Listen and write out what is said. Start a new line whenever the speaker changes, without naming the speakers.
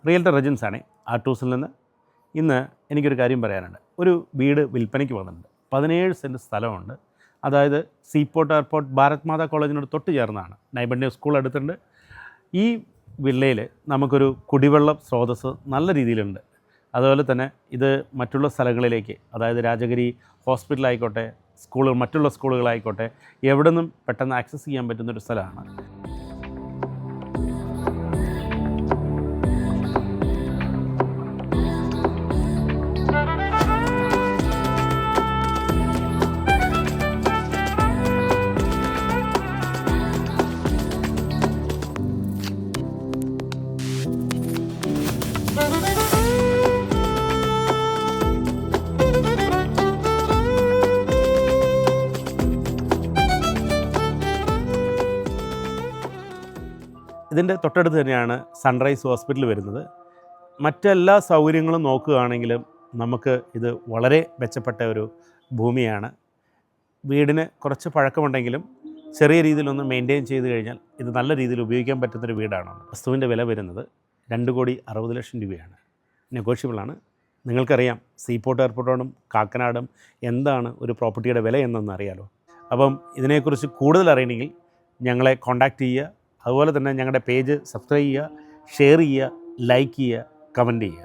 Realtor റെജൻസ് ആണ് ആർട്ടൂസിൽ നിന്ന്. ഇന്ന് എനിക്കൊരു കാര്യം പറയാനുണ്ട്. ഒരു വീട് വിൽപ്പനയ്ക്ക് വന്നിട്ടുണ്ട്. 17 സെൻറ്റ് സ്ഥലമുണ്ട്. അതായത് സീപോർട്ട് എയർപോർട്ട് ഭാരത് മാതാ കോളേജിനോട് തൊട്ട് ചേർന്നാണ്. നൈബണ്യ സ്കൂൾ അടുത്തുണ്ട്. ഈ വില്ലയിൽ നമുക്കൊരു കുടിവെള്ളം സ്രോതസ്സ് നല്ല രീതിയിലുണ്ട്. അതുപോലെ തന്നെ ഇത് മറ്റുള്ള സ്ഥലങ്ങളിലേക്ക്, അതായത് രാജഗിരി ഹോസ്പിറ്റലായിക്കോട്ടെ, മറ്റുള്ള സ്കൂളുകളായിക്കോട്ടെ, എവിടെ നിന്നും പെട്ടെന്ന് ആക്സസ് ചെയ്യാൻ പറ്റുന്നൊരു സ്ഥലമാണ്. ഇതിൻ്റെ തൊട്ടടുത്ത് തന്നെയാണ് സൺറൈസ് ഹോസ്പിറ്റൽ വരുന്നത്. മറ്റെല്ലാ സൗകര്യങ്ങളും നോക്കുകയാണെങ്കിലും നമുക്ക് ഇത് വളരെ മെച്ചപ്പെട്ട ഒരു ഭൂമിയാണ്. വീടിന് കുറച്ച് പഴക്കമുണ്ടെങ്കിലും ചെറിയ രീതിയിലൊന്ന് മെയിൻറ്റെയിൻ ചെയ്ത് കഴിഞ്ഞാൽ ഇത് നല്ല രീതിയിൽ ഉപയോഗിക്കാൻ പറ്റുന്നൊരു വീടാണ്. വസ്തുവിൻ്റെ വില വരുന്നത് 2,60,00,000 രൂപയാണ്. നെഗോഷ്യബിളാണ്. നിങ്ങൾക്കറിയാം സീപോർട്ട് എയർപോർട്ടോടും കാക്കനാടും എന്താണ് ഒരു പ്രോപ്പർട്ടിയുടെ വില എന്നൊന്നും അറിയാലോ. അപ്പം ഇതിനെക്കുറിച്ച് കൂടുതൽ അറിയണമെങ്കിൽ ഞങ്ങളെ കോൺടാക്റ്റ് ചെയ്യുക. അതുപോലെ തന്നെ ഞങ്ങളുടെ പേജ് സബ്സ്ക്രൈബ് ചെയ്യുക, ഷെയർ ചെയ്യുക, ലൈക്ക് ചെയ്യുക, കമൻറ്റ് ചെയ്യുക.